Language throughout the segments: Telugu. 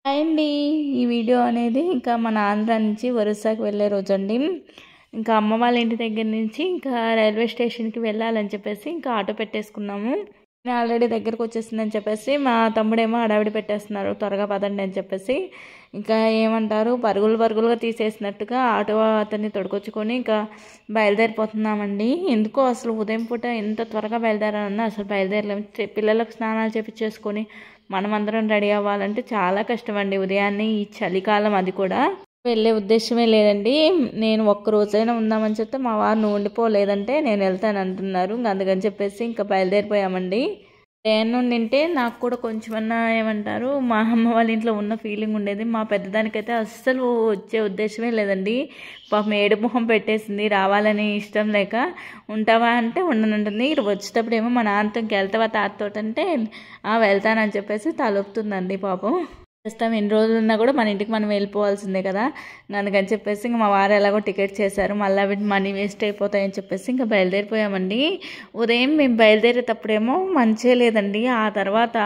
హాయ్ అండి. ఈ వీడియో అనేది ఇంకా మన ఆంధ్ర నుంచి ఒరిస్సాకి వెళ్ళే రోజండి. ఇంకా అమ్మ వాళ్ళ ఇంటి దగ్గర నుంచి ఇంకా రైల్వే స్టేషన్కి వెళ్ళాలని చెప్పేసి ఇంకా ఆటో పెట్టేసుకున్నాము. నేను ఆల్రెడీ దగ్గరకు వచ్చేసిందని చెప్పేసి మా తమ్ముడేమో హడావిడి పెట్టేస్తున్నారు, త్వరగా పదండి అని చెప్పేసి. ఇంకా ఏమంటారు, పరుగులు పరుగులుగా తీసేసినట్టుగా ఆటో అతన్ని తొడుకొచ్చుకొని ఇంకా బయలుదేరిపోతున్నామండి. ఎందుకో అసలు ఉదయం పూట ఎంత త్వరగా బయలుదేరాలన్నా అసలు బయలుదేరలేము. పిల్లలకు స్నానాలు చేపించేసుకొని మనమందరం రెడీ అవ్వాలంటే చాలా కష్టం అండి. ఉదయాన్నే ఈ చలికాలం, అది కూడా వెళ్ళే ఉద్దేశమే లేదండి. నేను ఒక్క రోజైనా ఉందామని చెప్తే మా వారు నువ్వు ఉండిపోలేదంటే నేను వెళ్తాను అంటున్నారు. అందుకని చెప్పేసి ఇంకా బయలుదేరిపోయామండి. ట్రైన్ ఉండింటే నాకు కూడా కొంచెమన్నా ఏమంటారు, మా అమ్మ వాళ్ళ ఇంట్లో ఉన్న ఫీలింగ్ ఉండేది. మా పెద్దదానికైతే అస్సలు వచ్చే ఉద్దేశమే లేదండి. పాపం ఏడు మొహం పెట్టేసింది, రావాలని ఇష్టం లేక. ఉంటావా అంటే ఉండనంటుంది. ఇక్కడ వచ్చేటప్పుడు ఏమో మా నాన్నతో ఇంకెళ్తావా తాతతో అంటే వెళ్తానని చెప్పేసి తలొప్పుతుందండి పాపం. చేస్తాం ఎన్ని రోజులు ఉన్నా కూడా మన ఇంటికి మనం వెళ్ళిపోవాల్సిందే కదా. అందుకని చెప్పేసి ఇంకా మా వారు ఎలాగో టికెట్ చేశారు, మళ్ళీ అవి మనీ వేస్ట్ అయిపోతాయని చెప్పేసి ఇంకా బయలుదేరిపోయామండి. ఉదయం మేము బయలుదేరేటప్పుడేమో మంచే లేదండి. ఆ తర్వాత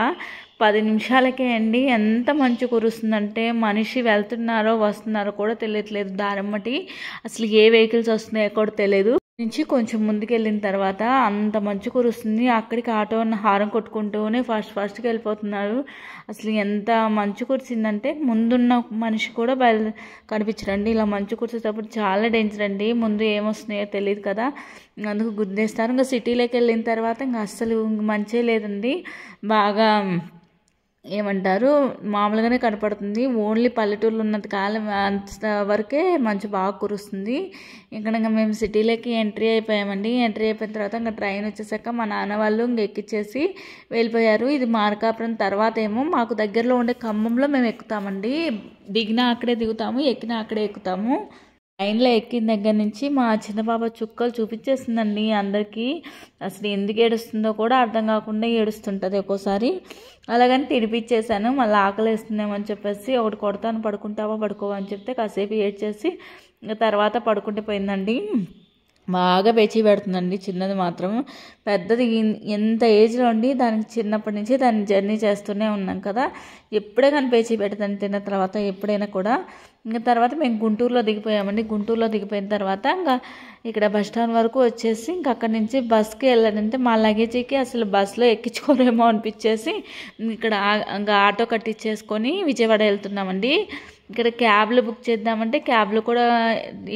10 నిమిషాలకే అండి ఎంత మంచు కురుస్తుందంటే మనిషి వెళ్తున్నారో వస్తున్నారో కూడా తెలియట్లేదు. దారమ్మటి అసలు ఏ వెహికల్స్ వస్తున్నాయో కూడా తెలియదు. నుంచి కొంచెం ముందుకెళ్ళిన తర్వాత అంత మంచు కురుస్తుంది. అక్కడికి ఆటో హారం కొట్టుకుంటూనే ఫాస్ట్గా వెళ్ళిపోతున్నారు. అసలు ఎంత మంచు కురిసిందంటే ముందున్న మనిషి కూడా కనిపించరండి. ఇలా మంచు కురిసేటప్పుడు చాలా డేంజర్ అండి. ముందు ఏమొస్తున్నాయో తెలియదు కదా, అందుకు గుద్దేస్తారు. ఇంకా సిటీలోకి వెళ్ళిన తర్వాత ఇంకా అస్సలు మంచే లేదండి. బాగా ఏమంటారు, మామూలుగానే కనపడుతుంది. ఓన్లీ పల్లెటూరులో ఉన్నంత కాలం అంత వరకే మంచు బాగా కురుస్తుంది. ఇక్కడ ఇంకా మేము సిటీలోకి ఎంట్రీ అయిపోయామండి. ఎంట్రీ అయిపోయిన తర్వాత ఇంకా ట్రైన్ వచ్చేసాక మా నాన్న వాళ్ళు ఇంక ఎక్కిచ్చేసి వెళ్ళిపోయారు. ఇది మార్కాపురం తర్వాత ఏమో మాకు దగ్గరలో ఉండే ఖమ్మంలో మేము ఎక్కుతామండి. దిగినా అక్కడే దిగుతాము, ఎక్కినా అక్కడే ఎక్కుతాము. ట్రైన్లో ఎక్కిన దగ్గర నుంచి మా చిన్న పాప చుక్కలు చూపించేస్తుందండి అందరికీ. అసలు ఎందుకు ఏడుస్తుందో కూడా అర్థం కాకుండా ఏడుస్తుంటుంది ఒక్కోసారి. అలాగని తినిపించేశాను. మళ్ళీ ఆకలి వేస్తుందేమని చెప్పేసి ఒకటి కొడతాను, పడుకుంటావా పడుకోవా అని చెప్తే కాసేపు ఏడ్చేసి తర్వాత పడుకుంటే పోయిందండి. బాగా పేచీ పెడుతుందండి చిన్నది మాత్రం. పెద్దది ఎంత ఏజ్లో ఉండి దానికి చిన్నప్పటి నుంచి దాన్ని జర్నీ చేస్తూనే ఉన్నాం కదా, ఎప్పుడే కానీ పేచీ పెడతాను తిన్న తర్వాత ఎప్పుడైనా కూడా. ఇంకా తర్వాత మేము గుంటూరులో దిగిపోయామండి. గుంటూరులో దిగిపోయిన తర్వాత ఇంకా ఇక్కడ బస్ స్టాండ్ వరకు వచ్చేసి ఇంకా అక్కడి నుంచి బస్కి వెళ్ళాలంటే మా లగేజీకి అసలు బస్సులో ఎక్కించుకోరేమో అనిపించేసి ఇక్కడ ఇంకా ఆటో కట్టించేసుకొని విజయవాడ వెళ్తున్నామండి. ఇక్కడ క్యాబ్లు బుక్ చేద్దామంటే క్యాబ్లు కూడా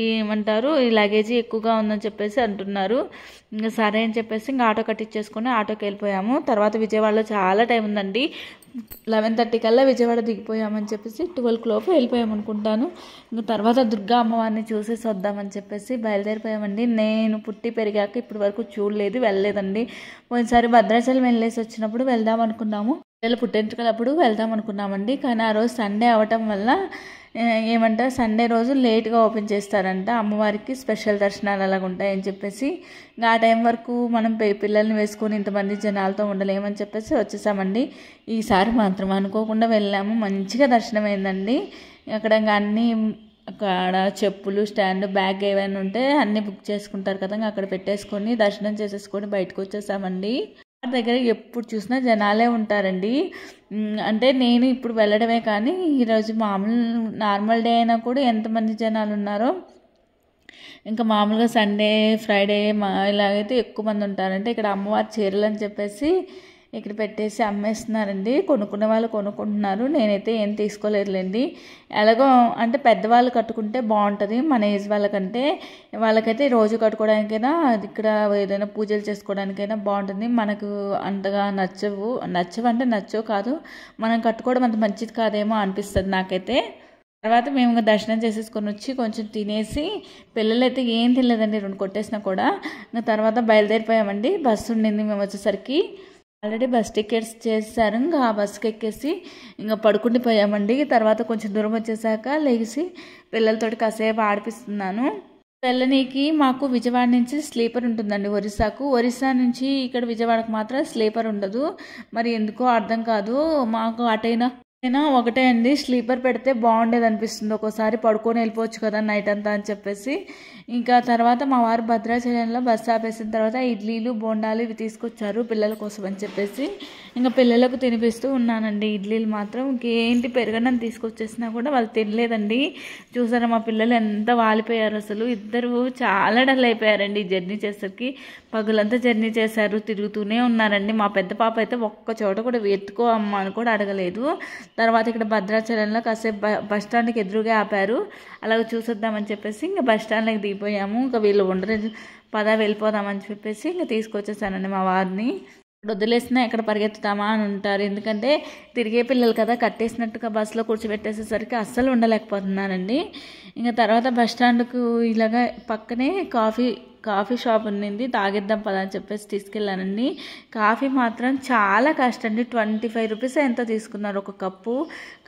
ఏమంటారు, ఈ లగేజీ ఎక్కువగా ఉందని చెప్పేసి అంటున్నారు. ఇంకా సరే అని చెప్పేసి ఇంకా ఆటో కట్టించేసుకొని ఆటోకి వెళ్ళిపోయాము. తర్వాత విజయవాడలో చాలా టైం ఉందండి. 11:30 కల్లా విజయవాడ దిగిపోయామని చెప్పేసి 12 లోపు వెళ్ళిపోయాము అనుకుంటాను. ఇంకా తర్వాత దుర్గా అమ్మవారిని చూసేసి వద్దామని చెప్పేసి బయలుదేరిపోయామండి. నేను పుట్టి పెరిగాక ఇప్పటి వరకు చూడలేదు, వెళ్ళలేదండి. పోయినసారి భద్రాచలం వెళ్ళేసి వచ్చినప్పుడు వెళ్దాం అనుకున్నాము, పిల్లలు పుట్టెంటుకలప్పుడు వెళ్దాం అనుకున్నామండి. కానీ ఆ రోజు సండే అవటం వల్ల ఏమంటారు, సండే రోజు లేట్గా ఓపెన్ చేస్తారంట. అమ్మవారికి స్పెషల్ దర్శనాలు అలాగ ఉంటాయని చెప్పేసి ఆ టైం వరకు మనం పిల్లల్ని వేసుకొని ఇంతమంది జనాలతో ఉండలేమని చెప్పేసి వచ్చేసామండి. ఈసారి మాత్రం అనుకోకుండా వెళ్ళాము, మంచిగా దర్శనం అయిందండి. అక్కడ అన్నీ అక్కడ చెప్పులు, స్టాండ్, బ్యాగ్ ఏవైనా ఉంటే అన్నీ బుక్ చేసుకుంటారు కదా, అక్కడ పెట్టేసుకొని దర్శనం చేసేసుకొని బయటకు వచ్చేసామండి. దగ్గర ఎప్పుడు చూసినా జనాలే ఉంటారండి. అంటే నేను ఇప్పుడు వెళ్ళడమే కానీ ఈరోజు నార్మల్ డే అయినా కూడా ఎంతమంది జనాలు ఉన్నారో, ఇంకా మామూలుగా సండే, ఫ్రైడే ఇలాగైతే ఎక్కువ మంది ఉంటారంటే ఇక్కడ అమ్మవారి చీరలు అని చెప్పేసి ఇక్కడ పెట్టేసి అమ్మేస్తున్నారండి. కొనుక్కునే వాళ్ళు కొనుక్కుంటున్నారు. నేనైతే ఏం తీసుకోలేదులేండి. ఎలాగో అంటే పెద్దవాళ్ళు కట్టుకుంటే బాగుంటుంది మన ఏజ్ వాళ్ళకంటే. వాళ్ళకైతే రోజు కట్టుకోవడానికైనా ఇక్కడ ఏదైనా పూజలు చేసుకోవడానికైనా బాగుంటుంది. మనకు అంతగా నచ్చవు కాదు, మనం కట్టుకోవడం అంత మంచిది కాదేమో అనిపిస్తుంది నాకైతే. తర్వాత మేము దర్శనం చేసేసుకొని వచ్చి కొంచెం తినేసి, పిల్లలు అయితే ఏం తినలేదండి, 2 కొట్టేసినా కూడా. ఇంకా తర్వాత బయలుదేరిపోయామండి. బస్సు ఉండింది మేము వచ్చేసరికి. ఆల్రెడీ బస్ టికెట్స్ చేశారు. ఇంకా ఆ బస్కి ఎక్కేసి ఇంకా పడుకుండిపోయామండి. తర్వాత కొంచెం దూరం వచ్చేసాక లేచి పిల్లలతోటి కాసేపు ఆడిపిస్తున్నాను. వెళ్ళనీకి మాకు విజయవాడ నుంచి స్లీపర్ ఉంటుందండి ఒరిస్సాకు. ఒరిస్సా నుంచి ఇక్కడ విజయవాడకు మాత్రం స్లీపర్ ఉండదు. మరి ఎందుకో అర్థం కాదు. మాకు అటైనా అయినా ఒకటే అండి, స్లీపర్ పెడితే బాగుండేది అనిపిస్తుంది. ఒక్కోసారి పడుకొని వెళ్ళిపోవచ్చు కదా నైట్ అంతా అని చెప్పేసి. ఇంకా తర్వాత మా వారు భద్రాచలంలో బస్సు ఆపేసిన తర్వాత ఇడ్లీలు బోండాలు ఇవి తీసుకొచ్చారు పిల్లల కోసం అని చెప్పేసి ఇంకా పిల్లలకు తినిపిస్తూ ఉన్నానండి. ఇడ్లీలు మాత్రం ఇంకేంటి పెరగడం తీసుకొచ్చేసినా కూడా వాళ్ళు తినలేదండి. చూసారా మా పిల్లలు ఎంత వాలిపోయారు, అసలు ఇద్దరు చాలా డల్ అయిపోయారండి జర్నీ చేసేసరికి. పగులంతా జర్నీ చేశారు, తిరుగుతూనే ఉన్నారండి. మా పెద్ద పాప అయితే ఒక్క చోట కూడా ఎత్తుకో అమ్మ అని కూడా అడగలేదు. తర్వాత ఇక్కడ భద్రాచలంలో కాసేపు బస్ స్టాండ్కి ఎదురుగా ఆపారు, అలాగ చూసొద్దామని చెప్పేసి ఇంకా బస్ స్టాండ్లోకి దిగిపోయాము. ఇంకా వీళ్ళు ఉండరు, పదా వెళ్ళిపోదామని చెప్పేసి ఇంకా తీసుకొచ్చేసానండి మా వారిని. వదిలేసినా ఎక్కడ పరిగెత్తుతామా అని ఉంటారు, ఎందుకంటే తిరిగే పిల్లలు కదా, కట్టేసినట్టుగా బస్సులో కూర్చోబెట్టేసేసరికి అస్సలు ఉండలేకపోతున్నానండి. ఇంకా తర్వాత బస్ స్టాండ్కు ఇలాగా పక్కనే కాఫీ షాప్ ఉన్నింది, తాగిద్దాం పదా అని చెప్పేసి తీసుకెళ్ళానండి. కాఫీ మాత్రం చాలా కాస్ట్ అండి, 25 రూపీస్ ఎంతో తీసుకున్నారు ఒక కప్పు.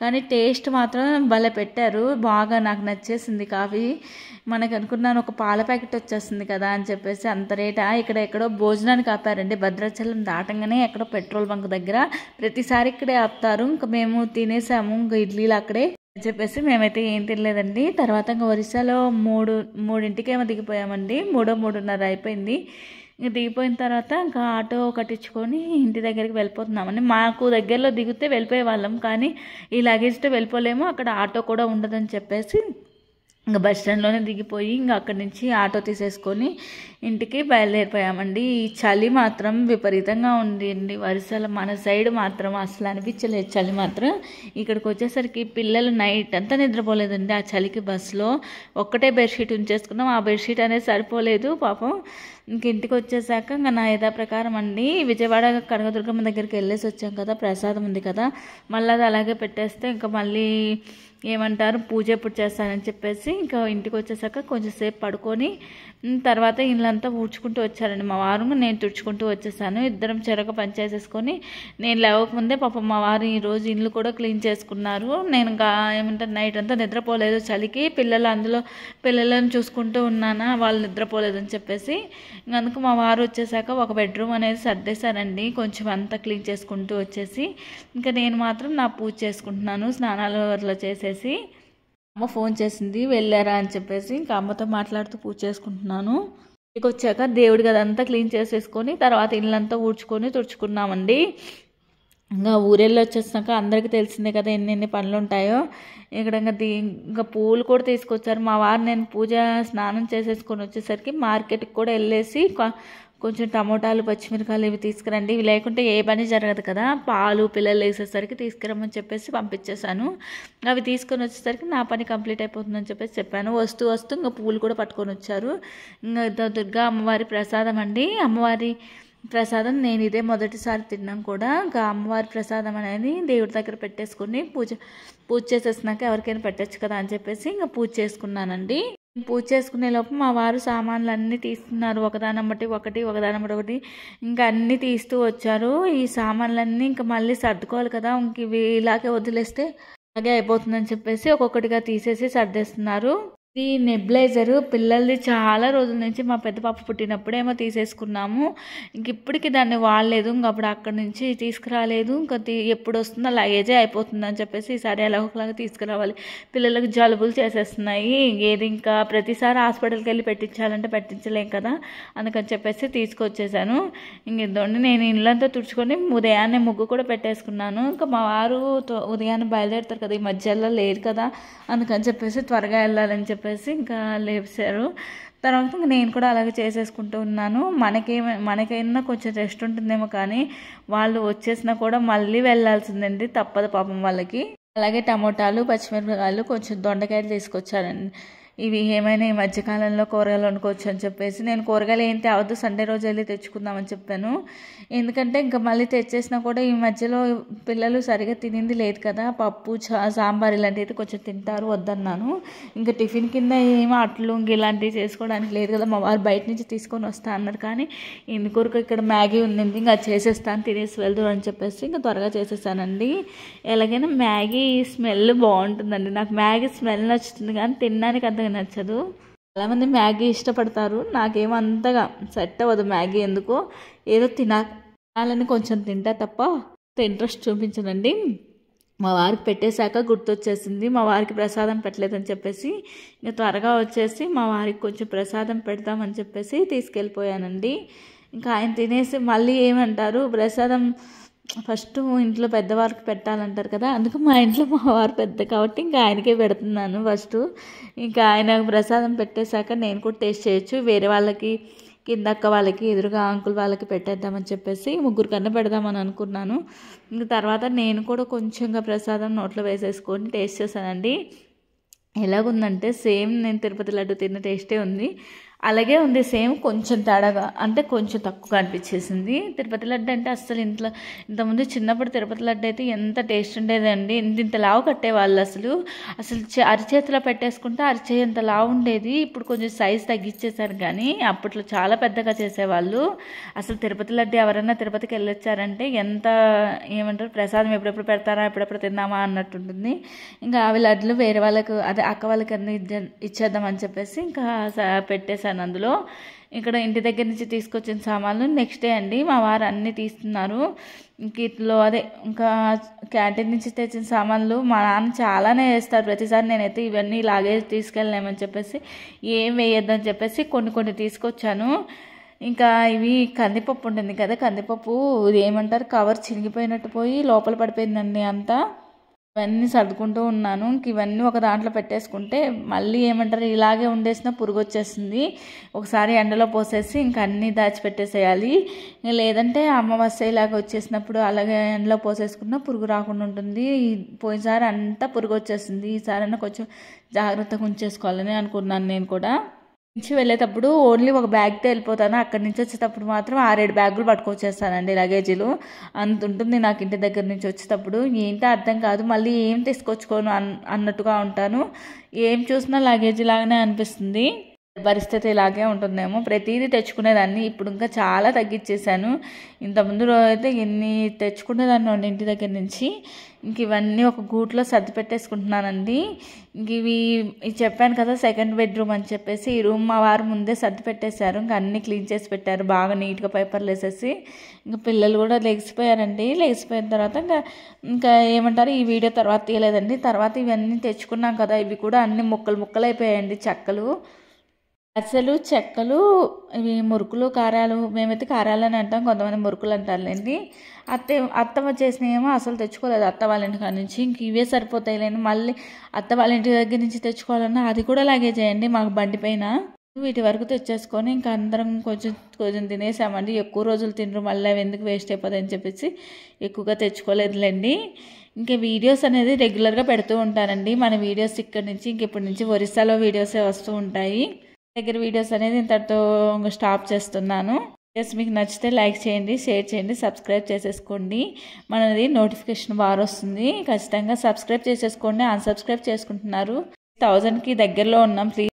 కానీ టేస్ట్ మాత్రం భలే పెట్టారు, బాగా నాకు నచ్చేసింది కాఫీ. మనకు అనుకున్నాను ఒక పాల ప్యాకెట్ వచ్చేస్తుంది కదా అని చెప్పేసి అంత రేటా. ఇక్కడ ఎక్కడో భోజనానికి ఆపారండి, భద్రాచలం దాటంగానే ఎక్కడో పెట్రోల్ బంక్ దగ్గర. ప్రతిసారి ఇక్కడే ఆపుతారు. ఇంకా మేము తినేసాము ఇంకా ఇడ్లీలు అక్కడే అని చెప్పేసి మేమైతే ఏం తినలేదండి. తర్వాత ఇంకా ఒరిస్సాలో మూడింటికేమో దిగిపోయామండి, 3:30 అయిపోయింది. ఇంకా దిగిపోయిన తర్వాత ఇంకా ఆటో కట్టించుకొని ఇంటి దగ్గరికి వెళ్ళిపోతున్నామండి. మాకు దగ్గరలో దిగితే వెళ్ళిపోయే వాళ్ళం, కానీ ఈ లగేజ్తో వెళ్ళిపోలేము, అక్కడ ఆటో కూడా ఉండదని చెప్పేసి ఇంకా బస్ స్టాండ్లోనే దిగిపోయి ఇంకా అక్కడి నుంచి ఆటో తీసేసుకొని ఇంటికి బయలుదేరిపోయామండి. ఈ చలి మాత్రం విపరీతంగా ఉండింది వరుసలో, మన సైడ్ మాత్రం అసలు అనిపించలేదు చలి మాత్రం. ఇక్కడికి వచ్చేసరికి పిల్లలు నైట్ అంతా నిద్రపోలేదండి ఆ చలికి. బస్సులో ఒక్కటే బెడ్షీట్ ఉంచేసుకున్నాం, ఆ బెడ్షీట్ అనేది సరిపోలేదు పాపం. ఇంక ఇంటికి వచ్చేసాక ఇంకా నా యథా ప్రకారం అండి విజయవాడ కనకదుర్గమ్మ దగ్గరికి వెళ్ళేసి వచ్చాం కదా, ప్రసాదం ఉంది కదా, మళ్ళీ అది అలాగే పెట్టేస్తే ఇంకా మళ్ళీ ఏమంటారు పూజ ఎప్పుడు చేస్తానని చెప్పేసి ఇంకా ఇంటికి వచ్చేసాక కొంచెంసేపు పడుకొని తర్వాత ఇళ్ళంతా ఊడ్చుకుంటూ వచ్చారండి మా వారు, నేను తుడుచుకుంటూ వచ్చేసాను. ఇద్దరం చెరక పని చేసేసుకొని నేను లేవకముందే పాపం మా వారు ఈరోజు ఇల్లు కూడా క్లీన్ చేసుకున్నారు. నేను ఇంకా ఏమంటారు నైట్ అంతా నిద్రపోలేదు చలికి, పిల్లలను చూసుకుంటూ ఉన్నానా, వాళ్ళు నిద్రపోలేదని చెప్పేసి. అందుకు మా వారు వచ్చేసాక ఒక బెడ్రూమ్ అనేది సర్దేశారండి, కొంచెం అంతా క్లీన్ చేసుకుంటూ వచ్చేసి. ఇంకా నేను మాత్రం నా పూజ చేసుకుంటున్నాను స్నానాలు అట్లా చేసేసి. అమ్మ ఫోన్ చేసింది వెళ్ళారా అని చెప్పేసి ఇంకా అమ్మతో మాట్లాడుతూ పూజ చేసుకుంటున్నాను. ఇంటికి వచ్చాక దేవుడి గదంతా క్లీన్ చేసేసుకొని తర్వాత ఇల్లంతా ఊడ్చుకొని తుడుచుకున్నామండి. ఇంకా ఊరెళ్ళి వచ్చేసినాక అందరికీ తెలిసిందే కదా ఎన్ని పనులు ఉంటాయో. ఇక్కడ ఇంకా పూలు కూడా తీసుకొచ్చారు మా వారు. నేను పూజ స్నానం చేసేసుకొని వచ్చేసరికి మార్కెట్కి కూడా వెళ్ళేసి కొంచెం టమోటాలు పచ్చిమిరకాయలు ఇవి తీసుకురండి, ఇవి లేకుంటే ఏ పని జరగదు కదా, పాలు పిల్లలు వేసేసరికి తీసుకురమ్మని చెప్పేసి పంపించేశాను. అవి తీసుకొని వచ్చేసరికి నా పని కంప్లీట్ అయిపోతుందని చెప్పేసి చెప్పాను. వస్తూ ఇంకా పూలు కూడా పట్టుకొని వచ్చారు. ఇంకా దుర్గా అమ్మవారి ప్రసాదం అండి, అమ్మవారి ప్రసాదం నేను ఇదే మొదటిసారి తిన్నాం కూడా. ఇంకా అమ్మవారి ప్రసాదం అనేది దేవుడి దగ్గర పెట్టేసుకుని పూజ చేసేసినాక ఎవరికైనా పెట్టచ్చు కదా అని చెప్పేసి ఇంకా పూజ చేసుకున్నానండి. పూజ చేసుకునే లోపు మా వారు సామాన్లు అన్నీ తీస్తున్నారు, ఒకదానమ్మటి ఒకటి ఇంకా అన్నీ తీస్తూ వచ్చారు. ఈ సామాన్లన్నీ ఇంకా మళ్ళీ సర్దుకోవాలి కదా, ఇంక ఇవి ఇలాగే వదిలేస్తే అలాగే అయిపోతుందని చెప్పేసి ఒక్కొక్కటిగా తీసేసి సర్దేస్తున్నారు. ఇది నెబ్లైజర్ పిల్లలది, చాలా రోజుల నుంచి మా పెద్ద పాప పుట్టినప్పుడేమో తీసేసుకున్నాము, ఇంక ఇప్పటికి దాన్ని వాడలేదు. ఇంక అప్పుడు అక్కడి నుంచి తీసుకురాలేదు, ఇంకా ఎప్పుడు వస్తుందో లగేజే అయిపోతుందని చెప్పేసి ఈసారి ఎలాగోలాగా తీసుకురావాలి. పిల్లలకు జలుబులు చేసేస్తున్నాయి, ఏది ఇంకా ప్రతిసారి హాస్పిటల్కి వెళ్ళి పెట్టించాలంటే పెట్టించలేం కదా, అందుకని చెప్పేసి తీసుకొచ్చేసాను. ఇంక ఇద్దరిని నేను ఇళ్ళంతా తుడుచుకొని ఉదయాన్నే ముగ్గు కూడా పెట్టేసుకున్నాను. ఇంకా మా వారు ఉదయాన్నే బయలుదేరుతారు కదా, ఈ మధ్యలో లేరు కదా, అందుకని చెప్పేసి త్వరగా వెళ్ళాలని చెప్పేసి ఇంకా లేపారు. తర్వాత ఇంకా నేను కూడా అలాగే చేసేసుకుంటూ ఉన్నాను. మనకైనా కొంచెం రెస్ట్ ఉంటుందేమో, కానీ వాళ్ళు వచ్చేసినా కూడా మళ్ళీ వెళ్ళాల్సిందండి, తప్పదు పాపం వాళ్ళకి. అలాగే టమోటాలు పచ్చిమిరపకాయలు కొంచెం దొండకాయలు తీసుకొచ్చారండి. ఇవి ఏమైనా ఈ మధ్యకాలంలో కూరగాయలు వండుకోవచ్చు అని చెప్పేసి నేను కూరగాయలు ఏం తేవద్దు సండే రోజు వెళ్ళి తెచ్చుకుందామని చెప్పాను. ఎందుకంటే ఇంకా మళ్ళీ తెచ్చేసినా కూడా ఈ మధ్యలో పిల్లలు సరిగా తినింది లేదు కదా, పప్పు సాంబార్ ఇలాంటివి కొంచెం తింటారు, వద్దన్నాను. ఇంకా టిఫిన్ కింద ఏమో అట్లు ఇలాంటివి చేసుకోవడానికి లేదు కదా, మా వారు బయట నుంచి తీసుకొని వస్తా అన్నారు. కానీ ఇందుకొరకు ఇక్కడ మ్యాగీ ఉండింది, ఇంకా చేసేస్తాను తినేసి వెళ్దు అని చెప్పేసి ఇంకా త్వరగా చేసేసానండి. ఎలాగైనా మ్యాగీ స్మెల్ బాగుంటుందండి, నాకు మ్యాగీ స్మెల్ నచ్చుతుంది కానీ తినడానికి అంతగా నచ్చదు. చాలామంది మ్యాగీ ఇష్టపడతారు, నాకేమో అంతగా సెట్ అవ్వదు మ్యాగీ. ఎందుకో ఏదో తినాలని కొంచెం తింటా తప్ప ఇంట్రెస్ట్ చూపించదండి. మా వారికి పెట్టేశాక గుర్తొచ్చేసింది, మా వారికి ప్రసాదం పెట్టలేదని చెప్పేసి ఇంకా త్వరగా వచ్చేసి మా వారికి కొంచెం ప్రసాదం పెడతామని చెప్పేసి తీసుకెళ్ళిపోయానండి. ఇంకా ఆయన తినేసి మళ్ళీ ఏమంటారు, ప్రసాదం ఫస్ట్ ఇంట్లో పెద్దవారికి పెట్టాలంటారు కదా, అందుకు మా ఇంట్లో మా వారు పెద్ద కాబట్టి ఇంకా ఆయనకే పెడుతున్నాను ఫస్ట్. ఇంకా ఆయన ప్రసాదం పెట్టేశాక నేను కూడా టేస్ట్ చేయొచ్చు, వేరే వాళ్ళకి కింద అక్క వాళ్ళకి ఎదురుగా అంకుల్ వాళ్ళకి పెట్టేద్దామని చెప్పేసి ముగ్గురు కన్నా పెడదామని అనుకున్నాను. ఇంకా తర్వాత నేను కూడా కొంచెంగా ప్రసాదం నోట్లో వేసేసుకొని టేస్ట్ చేశానండి. ఎలాగుందంటే సేమ్ నేను తిరుపతి లడ్డు తిన్న టేస్టే ఉంది, అలాగే ఉంది సేమ్, కొంచెం తేడాగా అంటే కొంచెం తక్కువగా అనిపించేసింది. తిరుపతి లడ్డు అంటే అస్సలు ఇంతకుముందు చిన్నప్పుడు తిరుపతి లడ్డు అయితే ఎంత టేస్ట్ ఉండేదండి, ఇంత లావు కట్టేవాళ్ళు, అసలు అరిచేతిలో పెట్టేసుకుంటే అరిచేంత లావు ఉండేది. ఇప్పుడు కొంచెం సైజ్ తగ్గించేశారు, కానీ అప్పట్లో చాలా పెద్దగా చేసేవాళ్ళు. అసలు తిరుపతి లడ్డు ఎవరైనా తిరుపతికి వెళ్ళొచ్చారంటే ఎంత ఏమంటారు, ప్రసాదం ఎప్పుడెప్పుడు పెడతారా ఎప్పుడెప్పుడు తిందామా అన్నట్టుంటుంది. ఇంకా అవి లడ్లు వేరే వాళ్ళకు అదే అక్క వాళ్ళకి అన్నీ ఇచ్చేద్దామని చెప్పేసి ఇంకా పెట్టేశాను అందులో. ఇక్కడ ఇంటి దగ్గర నుంచి తీసుకొచ్చిన సామాన్లు నెక్స్ట్ డే అండి మా వారు అన్నీ తీస్తున్నారు. ఇంక ఇట్లో అదే ఇంకా క్యాంటీన్ నుంచి తెచ్చిన సామాన్లు మా నాన్న చాలానే వేస్తారు ప్రతిసారి. నేనైతే ఇవన్నీ ఇలాగే తీసుకెళ్ళలేమని చెప్పేసి ఏం వేయొద్దని చెప్పేసి కొన్ని తీసుకొచ్చాను. ఇంకా ఇవి కందిపప్పు ఉంటుంది కదా, కందిపప్పు ఇది ఏమంటారు కవర్ చినిగిపోయినట్టు పోయి లోపల పడిపోయిందండి అంతా. ఇవన్నీ సర్దుకుంటూ ఉన్నాను. ఇంక ఇవన్నీ ఒక దాంట్లో పెట్టేసుకుంటే మళ్ళీ ఏమంటారు ఇలాగే ఉండేసిన పురుగు వచ్చేస్తుంది. ఒకసారి ఎండలో పోసేసి ఇంక అన్నీ దాచిపెట్టేసేయాలి, లేదంటే అమావాస్య ఇలాగ వచ్చేసినప్పుడు అలాగే ఎండలో పోసేసుకున్న పురుగు రాకుండా ఉంటుంది. పోయినసారి అంతా పురుగు వచ్చేసింది, ఈసారైనా కొంచెం జాగ్రత్తగా ఉంచేసుకోవాలని అనుకున్నాను. నేను కూడా నుంచి వెళ్ళేటప్పుడు ఓన్లీ ఒక బ్యాగ్తో వెళ్ళిపోతాను, అక్కడి నుంచి వచ్చేటప్పుడు మాత్రం 6-7 బ్యాగులు పట్టుకొచ్చేస్తానండి, లగేజీలు అంత ఉంటుంది నాకు. ఇంటి దగ్గర నుంచి వచ్చేటప్పుడు ఏంటో అర్థం కాదు, మళ్ళీ ఏం తీసుకొచ్చుకోను అన్నట్టుగా ఉంటాను. ఏం చూసినా లగేజీ లాగానే అనిపిస్తుంది. పరిస్థితి ఇలాగే ఉంటుందేమో. ప్రతిదీ తెచ్చుకునేదాన్ని, ఇప్పుడు ఇంకా చాలా తగ్గించేశాను. ఇంతకుముందు అయితే ఎన్ని తెచ్చుకునేదాన్ని ఇంటి దగ్గర నుంచి. ఇంక ఇవన్నీ ఒక గూట్లో సర్ది పెట్టేసుకుంటున్నానండి. ఇంక ఇవి చెప్పాను కదా సెకండ్ బెడ్రూమ్ అని చెప్పేసి, ఈ రూమ్ మా వారు ముందే సర్ది పెట్టేశారు. ఇంకా అన్నీ క్లీన్ చేసి పెట్టారు బాగా నీట్గా పేపర్లు వేసేసి. ఇంకా పిల్లలు కూడా లెగిసిపోయారండి. లెగిసిపోయిన తర్వాత ఇంకా ఏమంటారు ఈ వీడియో తర్వాత తీయలేదండి. తర్వాత ఇవన్నీ తెచ్చుకున్నాం కదా, ఇవి కూడా అన్ని ముక్కలు అయిపోయాయండి. చెక్కలు, అరిసెలు, చెక్కలు, ఇవి మురుకులు, కారాలు. మేమైతే కారాలు అని అంటాం, కొంతమంది మురుకులు అంటారులేండి. అత్తమ్మ చేసినవేమో అసలు తెచ్చుకోలేదు అత్త వాళ్ళ ఇంటి కాడ నుంచి. ఇంక ఇవే సరిపోతాయిలేండి, మళ్ళీ అత్త వాళ్ళ ఇంటి దగ్గర నుంచి తెచ్చుకోవాలన్నా అది కూడా లగేజ్ చేయండి మాకు బండి పైన. వీటి వరకు తెచ్చేసుకొని ఇంకా అందరం కొంచెం తినేసామండి. ఎక్కువ రోజులు తినరు, మళ్ళీ అవి ఎందుకు వేస్ట్ అయిపోతాయని చెప్పేసి ఎక్కువగా తెచ్చుకోలేదులేండి. ఇంకా వీడియోస్ అనేది రెగ్యులర్గా పెడుతూ ఉంటానండి. మన వీడియోస్ ఇక్కడ నుంచి ఇప్పటి నుంచి ఒరిస్సాలో వీడియోసే వస్తూ ఉంటాయి. దగ్గర వీడియోస్ అనేది ఇంతటితో స్టాప్ చేస్తున్నాను. వీడియోస్ మీకు నచ్చితే లైక్ చేయండి, షేర్ చేయండి, సబ్స్క్రైబ్ చేసేసుకోండి. మనది నోటిఫికేషన్ బార్ వస్తుంది, ఖచ్చితంగా సబ్స్క్రైబ్ చేసేసుకోండి. అన్సబ్స్క్రైబ్ చేసుకుంటున్నారు. 1000కి దగ్గరలో ఉన్నాం. ప్లీజ్